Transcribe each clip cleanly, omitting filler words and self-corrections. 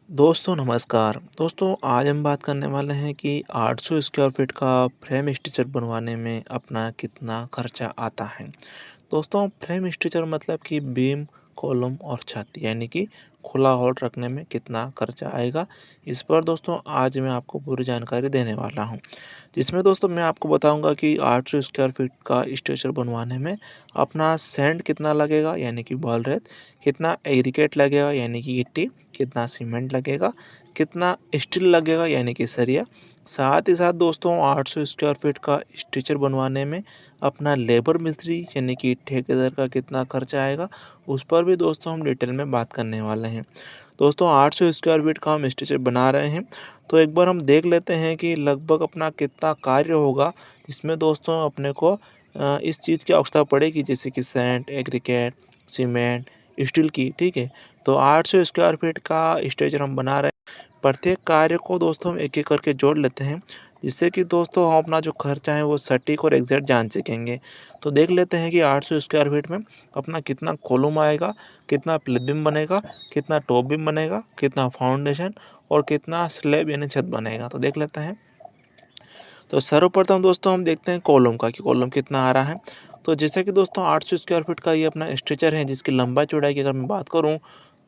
दोस्तों नमस्कार। दोस्तों आज हम बात करने वाले हैं कि 800 स्क्वायर फीट का फ्रेम स्ट्रक्चर बनवाने में अपना कितना खर्चा आता है। दोस्तों फ्रेम स्ट्रक्चर मतलब कि बीम, कॉलम और छत यानी कि खुला हॉल रखने में कितना खर्चा आएगा। इस पर दोस्तों आज मैं आपको पूरी जानकारी देने वाला हूं। जिसमें दोस्तों मैं आपको बताऊंगा कि 800 स्क्वायर फीट का स्ट्रक्चर बनवाने में अपना सैंड कितना लगेगा यानी कि बाल रेत, कितना एग्रीगेट लगेगा यानी कि गिट्टी, कितना सीमेंट लगेगा, कितना स्टील लगेगा यानी कि सरिया। साथ ही साथ दोस्तों 800 स्क्वायर फीट का स्ट्रक्चर बनवाने में अपना लेबर मिस्त्री यानी कि ठेकेदार का कितना खर्चा आएगा, उस पर भी दोस्तों हम डिटेल में बात करने वाले हैं। दोस्तों 800 स्क्वायर फीट का हम स्ट्रक्चर बना रहे हैं, तो एक बार हम देख लेते हैं कि लगभग अपना कितना कार्य होगा। इसमें दोस्तों अपने को इस चीज़ की आवश्यकता पड़ेगी जैसे कि सैंड, एग्रीगेट, सीमेंट, स्टील की। ठीक है, तो 800 स्क्वायर फीट का स्ट्रक्चर हम बना रहे हैं। प्रत्येक कार्य को दोस्तों हम एक-एक करके जोड़ लेते हैं, जिससे कि दोस्तों हम अपना जो खर्चा है वो सटीक और एग्ज़ैक्ट जान सकेंगे। तो देख लेते हैं कि 800 स्क्वायर फीट में अपना कितना कॉलम आएगा, कितना प्लिथ बीम बनेगा, कितना टॉप बीम बनेगा, कितना फाउंडेशन और कितना स्लैब यानी छत बनेगा। तो देख लेते हैं। तो सर्वप्रथम दोस्तों हम देखते हैं कॉलम का कि कॉलम कितना आ रहा है। तो जैसे कि दोस्तों 800 स्क्वायर फीट का ये अपना स्ट्रक्चर है, जिसकी लंबाई चौड़ाई की अगर मैं बात करूँ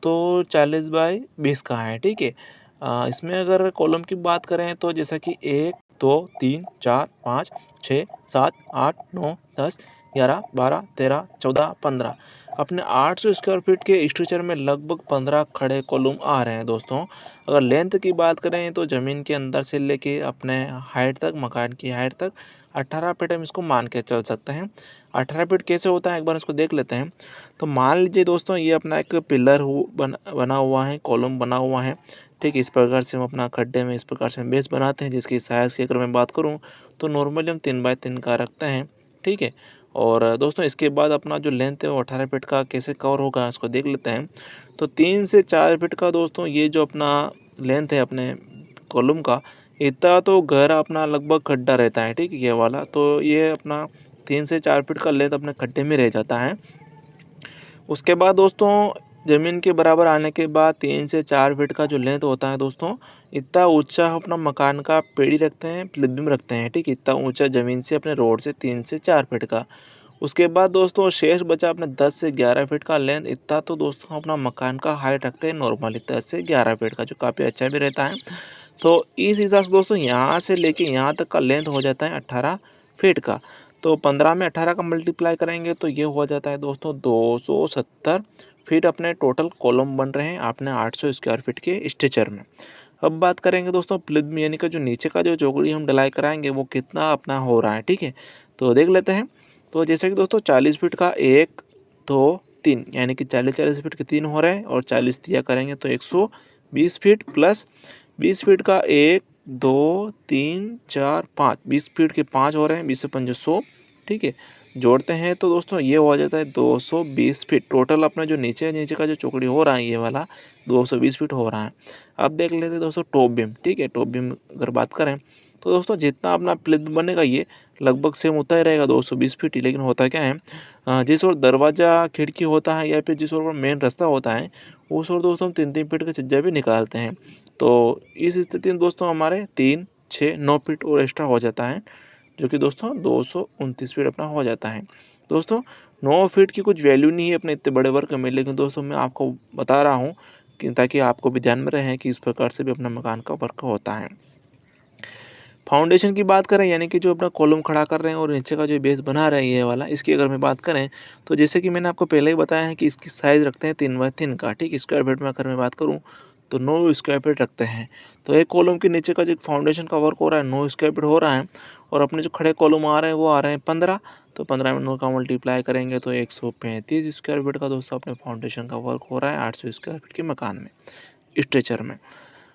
तो 40 बाई 20 का है। ठीक है, इसमें अगर कॉलम की बात करें तो जैसा कि 1 2 3 4 5 6 7 8 9 10 11 12 13 14 15 अपने 800 स्क्वायर फीट के स्ट्रक्चर में लगभग 15 खड़े कॉलम आ रहे हैं दोस्तों। अगर लेंथ की बात करें तो ज़मीन के अंदर से लेके अपने हाइट तक, मकान की हाइट तक 18 फीट हम इसको मान के चल सकते हैं। 18 फीट कैसे होता है एक बार इसको देख लेते हैं। तो मान लीजिए दोस्तों ये अपना एक पिलर बना हुआ है, कॉलम बना हुआ है। ठीक है, इस प्रकार से हम अपना खड्डे में इस प्रकार से हम बेस बनाते हैं, जिसकी साइज़ की अगर मैं बात करूँ तो नॉर्मली हम 3 बाई 3 का रखते हैं। ठीक है, और दोस्तों इसके बाद अपना जो लेंथ है वो 18 फीट का कैसे कवर होगा इसको देख लेते हैं। तो 3 से 4 फीट का दोस्तों ये जो अपना लेंथ है अपने कॉलम का, इतना तो गहरा अपना लगभग खड्डा रहता है। ठीक है, ये वाला तो ये अपना 3 से 4 फीट का लेंथ अपने खड्डे में रह जाता है। उसके बाद दोस्तों ज़मीन के बराबर आने के बाद 3 से 4 फीट का जो लेंथ होता है दोस्तों, इतना ऊंचा हम अपना मकान का पेड़ी रखते हैं, प्लिथ बीम रखते हैं। ठीक है, इतना ऊंचा ज़मीन से अपने रोड से 3 से 4 फीट का। उसके बाद दोस्तों शेष बचा अपने 10 से 11 फीट का लेंथ, इतना तो दोस्तों अपना मकान का हाइट रखते हैं नॉर्मली 10 से 11 फीट का, जो काफ़ी अच्छा भी रहता है। तो इस हिसाब से दोस्तों यहाँ से लेके यहाँ तक का लेंथ हो जाता है 18 फीट का। तो 15 में 18 का मल्टीप्लाई करेंगे तो ये हो जाता है दोस्तों 270 फीट अपने टोटल कॉलम बन रहे हैं अपने 800 स्क्वायर फीट के स्ट्रक्चर में। अब बात करेंगे दोस्तों प्लिथ यानी कि जो नीचे का जो चौकड़ी हम ढलाई कराएंगे वो कितना अपना हो रहा है। ठीक है, तो देख लेते हैं। तो जैसे कि दोस्तों 40 फीट का 1 2 3 यानी कि 40-40 फीट के 3 हो रहे हैं, और 40 दिया करेंगे तो 120 फीट प्लस 20 फीट का 1 2 3 4 5 20 फीट के 5 हो रहे हैं, 20 से 5 100। ठीक है, जोड़ते हैं तो दोस्तों ये हो जाता है 220 फीट टोटल अपना जो नीचे नीचे का जो चौकड़ी हो रहा है ये वाला 220 फीट हो रहा है। अब देख लेते हैं दोस्तों टॉप बीम। ठीक है, टॉप बीम अगर बात करें तो दोस्तों जितना अपना प्लिथ बनेगा ये लगभग सेम उतना ही रहेगा 220 फीट ही। लेकिन होता क्या है, जिस ओर दरवाज़ा खिड़की होता है या फिर जिस ओर मेन रास्ता होता है उस ओर दोस्तों हम 3-3 फीट का छज्जा भी निकालते हैं। तो इस स्थिति में दोस्तों हमारे 3 6 9 फीट और एक्स्ट्रा हो जाता है, जो कि दोस्तों 229 फीट अपना हो जाता है। दोस्तों 9 फीट की कुछ वैल्यू नहीं है अपने इतने बड़े वर्क में, लेकिन दोस्तों मैं आपको बता रहा हूँ कि ताकि आपको भी ध्यान में रहे कि इस प्रकार से भी अपना मकान का वर्क होता है। फाउंडेशन की बात करें यानी कि जो अपना कॉलम खड़ा कर रहे हैं और नीचे का जो बेस बना रहे हैं ये वाला, इसकी अगर मैं बात करें तो जैसे कि मैंने आपको पहले ही बताया है कि इसकी साइज़ रखते हैं 3 बाई 3 का। ठीक, स्क्वायर फीट में अगर मैं बात करूँ तो 9 स्क्वायर फीट रखते हैं। तो एक कॉलम के नीचे का जो फाउंडेशन का वर्क हो रहा है 9 स्क्वायर फीट हो रहा है, और अपने जो खड़े कॉलम आ रहे हैं वो आ रहे हैं 15। तो 15 में 9 का मल्टीप्लाई करेंगे तो 135 स्क्वायर फीट का दोस्तों अपने फाउंडेशन का वर्क हो रहा है 800 स्क्वायर फीट के मकान में, स्ट्रक्चर में।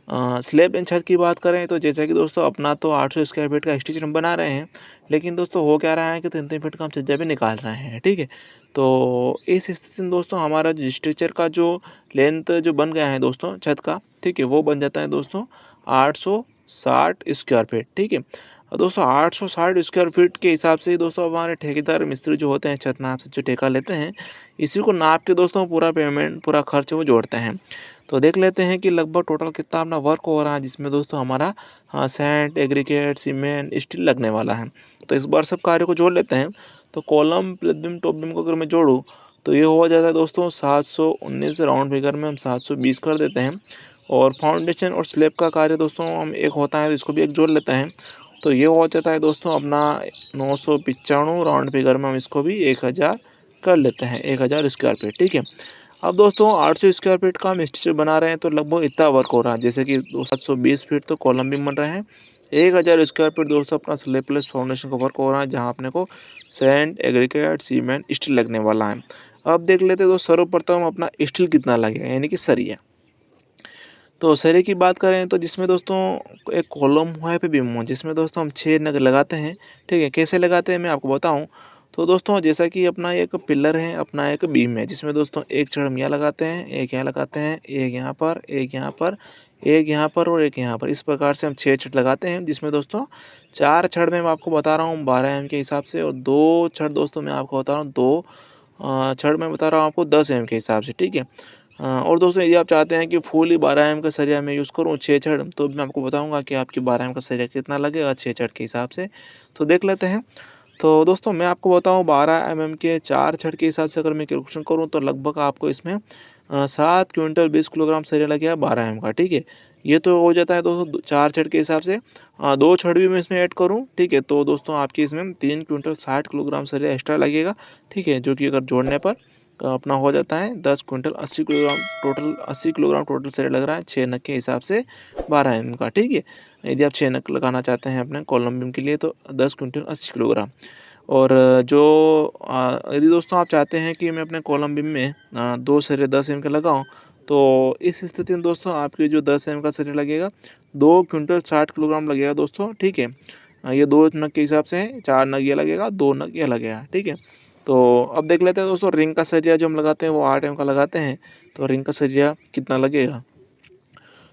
स्लैब एंड छत की बात करें तो जैसा कि दोस्तों अपना तो 800 स्क्वायर फीट का स्ट्रक्चर हम बना रहे हैं, लेकिन दोस्तों हो क्या रहा है कि 3-3 फीट का हम छज्जा भी निकाल रहे हैं। ठीक है, तो इस स्थिति में दोस्तों हमारा जो स्ट्रक्चर का जो लेंथ जो बन गया है दोस्तों छत का, ठीक है, वो बन जाता है दोस्तों 860 स्क्वायर फीट। ठीक है, और दोस्तों 860 स्क्वायर फीट के हिसाब से ही दोस्तों हमारे ठेकेदार मिस्त्री जो होते हैं छत नाप से जो ठेका लेते हैं, इसी को नाप के दोस्तों पूरा पेमेंट पूरा खर्च वो जोड़ते हैं। तो देख लेते हैं कि लगभग टोटल कितना अपना वर्क हो रहा है, जिसमें दोस्तों हमारा सैंड, एग्रीगेट, सीमेंट, स्टील लगने वाला है। तो इस बार सब कार्य को जोड़ लेते हैं। तो column, plus beam, top beam को अगर मैं जोड़ूँ तो ये हो जाता है दोस्तों 719, राउंड फिगर में हम 720 कर देते हैं। और फाउंडेशन और स्लैब का कार्य दोस्तों हम एक होता है, तो इसको भी एक जोड़ लेते हैं। तो ये हो जाता है दोस्तों अपना 995, राउंड फिगर में हम इसको भी 1000 कर लेते हैं, 1000 स्क्वायर फीट, ठीक है। अब दोस्तों 800 स्क्वायर फीट का हम स्ट्रक्चर बना रहे हैं, तो लगभग इतना वर्क हो रहा है, जैसे कि 720 फीट तो कॉलम भी बन रहे हैं, 1000 स्क्वायर फीट दोस्तों अपना स्लैब प्लस फाउंडेशन का वर्क हो रहा है, जहां अपने को सैंड, एग्रीगेट, सीमेंट, स्टील लगने वाला है। अब देख लेते हैं तो सर्वप्रथम अपना स्टील कितना लगेगा, यानी कि सरिया। तो सरिया की बात करें तो जिसमें दोस्तों एक कॉलम हुआ है, पे बीम हुआ है, जिसमें दोस्तों हम 6 नग लगाते हैं, ठीक है। कैसे लगाते हैं मैं आपको बताऊं। तो दोस्तों जैसा कि अपना एक पिलर है, अपना एक बीम है, जिसमें दोस्तों एक छड़ हम यहाँ लगाते हैं, एक यहाँ लगाते हैं, एक यहाँ पर, एक यहाँ पर, एक यहाँ पर और एक यहाँ पर। इस प्रकार से हम 6 छड़ लगाते हैं, जिसमें दोस्तों 4 छड़ में मैं आपको बता रहा हूँ 12 एम के हिसाब से, और 2 छड़ दोस्तों मैं आपको बता रहा हूँ 2 छड़ में बता रहा हूँ आपको 10 एम के हिसाब से, ठीक है। और दोस्तों यदि आप चाहते हैं कि फुल ही 12 एम का सरिया मैं यूज़ करूँ 6 छड़, तो मैं आपको बताऊंगा कि आपकी 12 एम का सरिया कितना लगेगा 6 छड़ के हिसाब से। तो देख लेते हैं। तो दोस्तों मैं आपको बताऊं 12 एम के 4 छड़ के हिसाब से अगर मैं कैलकुलेशन करूं तो लगभग आपको इसमें 7 क्विंटल 20 किलोग्राम सरिया लगेगा 12 एम का, ठीक है। ये तो हो जाता है दोस्तों 4 छड़ के हिसाब से। 2 छड़ भी मैं इसमें ऐड करूँ, ठीक है, तो दोस्तों आपकी इसमें 3 क्विंटल 60 किलोग्राम सरिया एक्स्ट्रा लगेगा, ठीक है, जो कि अगर जोड़ने पर अपना हो जाता है 10 quintal 80 kilogram, total 80 kilogram total सरिया लग रहा है 6 नग के हिसाब से 12 एम का, ठीक है। यदि आप 6 नग लगाना चाहते हैं अपने कॉलम बीम के लिए तो 10 क्विंटल 80 किलोग्राम। और जो यदि दोस्तों आप चाहते हैं कि मैं अपने कॉलम बीम में 2 सरिया 10 एम के लगाऊं, तो इस स्थिति में दोस्तों आपकी जो 10 एम का सरिया लगेगा 2 क्विंटल 60 किलोग्राम लगेगा दोस्तों, ठीक है। ये 2 नग के हिसाब से है, 4 नग ये लगेगा, 2 नग ये लगेगा, ठीक है। तो अब देख लेते हैं दोस्तों रिंग का सरिया जो हम लगाते हैं वो 8 एम का लगाते हैं, तो रिंग का सरिया कितना लगेगा।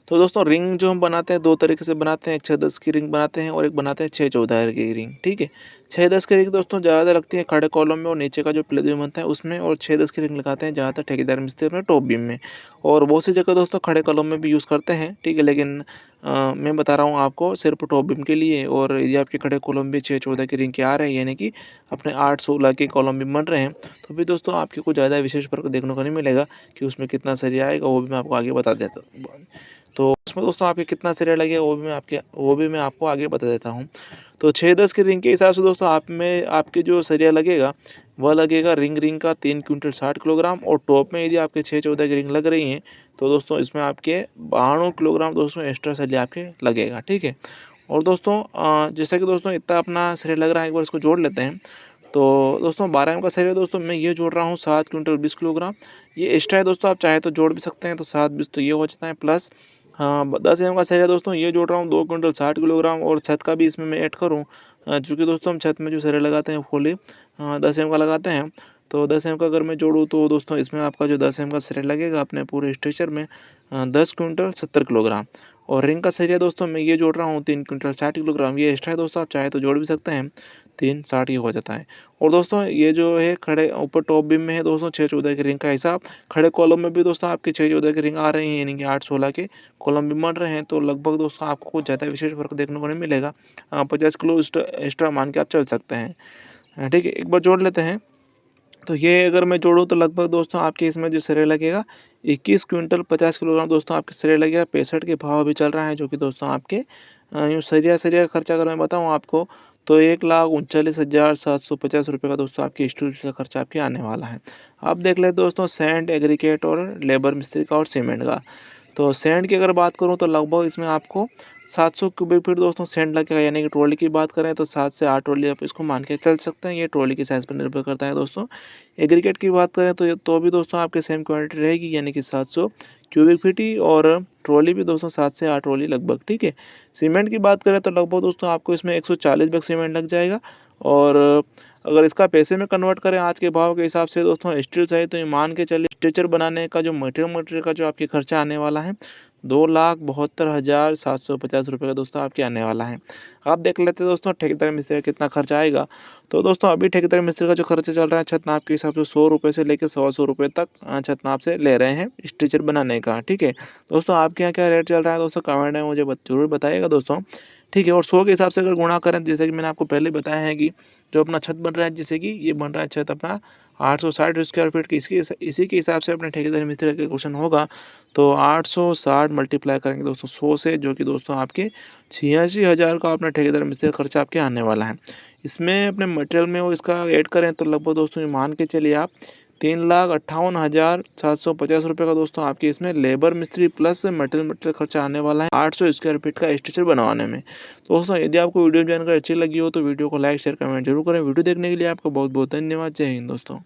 तो दोस्तों रिंग जो हम बनाते हैं 2 तरीके से बनाते हैं, एक 6-10 की रिंग बनाते हैं और एक बनाते हैं 6-14 की रिंग, ठीक है। 6-10 की रिंग दोस्तों ज़्यादा लगती है खड़े कॉलम में और नीचे का जो प्लेट बीम बनता है उसमें, और 6-10 की रिंग लगाते हैं ज़्यादातर ठेकेदार मिस्त्री अपने टॉप बीम में, और बहुत सी जगह दोस्तों खड़े कॉलम में भी यूज़ करते हैं, ठीक है। लेकिन मैं बता रहा हूँ आपको सिर्फ टॉप बीम के लिए। और यदि आपके खड़े कॉलम भी 6-14 की रिंग के आ रहे हैं, यानी कि अपने 8-16 के कॉलम भी बन रहे हैं, तो भी दोस्तों आपको कुछ ज़्यादा विशेष फर्क देखने को नहीं मिलेगा कि उसमें कितना सरिया आएगा, वो भी मैं आपको आगे बता देता हूँ। तो उसमें दोस्तों आपके कितना सरिया लगेगा वो भी मैं आपको आगे बता देता हूँ। तो 6-10 की रिंग के हिसाब से दोस्तों आप में आपके जो सरिया लगेगा वह लगेगा रिंग का 3 क्विंटल 60 किलोग्राम, और टॉप में यदि आपके 6-14 की रिंग लग रही हैं तो दोस्तों इसमें आपके 92 किलोग्राम दोस्तों एक्स्ट्रा सरिया आपके लगेगा, ठीक है। और दोस्तों जैसा कि दोस्तों इतना अपना सरिया लग रहा है, एक बार इसको जोड़ लेते हैं। तो दोस्तों 12 एम का सरिया दोस्तों मैं ये जोड़ रहा हूँ 7 क्विंटल 20 किलोग्राम, ये एक्स्ट्रा है दोस्तों, आप चाहे तो जोड़ भी सकते हैं, तो 7-20 तो ये हो जाता है, प्लस 10 एम का सरिया दोस्तों ये जोड़ रहा हूँ 2 क्विंटल 60 किलोग्राम, और छत का भी इसमें मैं ऐड करूँ, चूँकि दोस्तों हम छत में जो सरिया लगाते हैं फुली 10 एम का लगाते हैं, तो 10 एम का अगर मैं जोड़ूँ तो दोस्तों इसमें आपका जो 10 एम का सरिया लगेगा अपने पूरे स्ट्रक्चर में 10 क्विंटल 70 किलोग्राम। और रिंग का सरिया दोस्तों मैं ये जोड़ रहा हूँ 3 क्विंटल 60 किलोग्राम, ये एक्स्ट्रा है दोस्तों, आप चाहे तो जोड़ भी सकते हैं, 3-60 ये हो जाता है। और दोस्तों ये जो है खड़े ऊपर टॉप बीम में है दोस्तों 6-14 की रिंग का हिसाब, खड़े कॉलम में भी दोस्तों आपके 6-14 की रिंग आ रही हैं, यानी कि 8-16 के कॉलम भी बन रहे हैं, तो लगभग दोस्तों आपको कुछ ज़्यादा विशेष फर्क देखने को नहीं मिलेगा। 50 किलो एक्स्ट्रा मान के आप चल सकते हैं, ठीक है। एक बार जोड़ लेते हैं। तो ये अगर मैं जोड़ूँ तो लगभग दोस्तों आपके इसमें जो सरिया लगेगा 21 क्विंटल 50 किलोग्राम दोस्तों आपके सरिया लगेगा। 65 के भाव अभी चल रहा है, जो कि दोस्तों आपके यूँ सरिया का खर्चा अगर मैं बताऊँ आपको तो 1,39,750 रुपये का दोस्तों आपकी स्टील का खर्चा आपके आने वाला है। अब देख लेते दोस्तों सैंड, एग्रीगेट और लेबर मिस्त्री का और सीमेंट का। तो सैंड की अगर बात करूँ तो लगभग इसमें आपको 700 क्यूबिक फीट दोस्तों सैंड लगेगा, यानी कि ट्रॉली की बात करें तो 7 से 8 ट्रॉली आप इसको मान के चल सकते हैं, ये ट्रॉली की साइज़ पर निर्भर करता है दोस्तों। एग्रीगेट की बात करें तो भी दोस्तों आपके सेम क्वांटिटी रहेगी, यानी कि 700 क्यूबिक फीट ही, और ट्रॉली भी दोस्तों 7 से 8 ट्रॉली लगभग, ठीक है। सीमेंट की बात करें तो लगभग दोस्तों आपको इसमें 140 बैग सीमेंट लग जाएगा। और अगर इसका पैसे में कन्वर्ट करें आज के भाव के हिसाब से दोस्तों स्टील चाहिए तो ये मान के चलिए स्ट्रक्चर बनाने का जो मटेरियल का जो आपके खर्चा आने वाला है 2,72,750 रुपये का दोस्तों आपके आने वाला है। आप देख लेते हैं दोस्तों ठेकेदार मिस्त्री का कितना खर्चा आएगा। तो दोस्तों अभी ठेकेदार मिस्त्री का जो खर्चा चल रहा है छत नाप के हिसाब से 100 रुपये से लेकर 100 रुपये तक छत नाप से ले रहे हैं स्ट्रक्चर बनाने का। ठीक है दोस्तों, आपके यहाँ क्या रेट चल रहा है दोस्तों कमेंट में मुझे जरूर बताइएगा दोस्तों। ठीक है, और 100 के हिसाब से अगर गुणा करें जैसे कि मैंने आपको पहले बताया है कि जो अपना छत बन रहा है, जैसे कि ये बन रहा है छत अपना 860 स्क्वायर फीट की, इसी के हिसाब से अपने ठेकेदार मिस्त्री का कैलकुलेशन होगा। तो 860 मल्टीप्लाई करेंगे दोस्तों 100 से, जो कि दोस्तों आपके 86,000 का अपना ठेकेदार मिस्त्री का खर्चा आपके आने वाला है। इसमें अपने मटेरियल में वो इसका ऐड करें तो लगभग दोस्तों ये मान के चलिए आप 3,58,750 रुपये का दोस्तों आपके इसमें लेबर मिस्त्री प्लस मटेरियल खर्चा आने वाला है 800 स्क्वायर फीट का स्ट्रक्चर बनवाने में। तो दोस्तों यदि आपको वीडियो जानकारी अच्छी लगी हो तो वीडियो को लाइक शेयर कमेंट जरूर करें। वीडियो देखने के लिए आपका बहुत बहुत धन्यवाद। जय हिंद दोस्तों।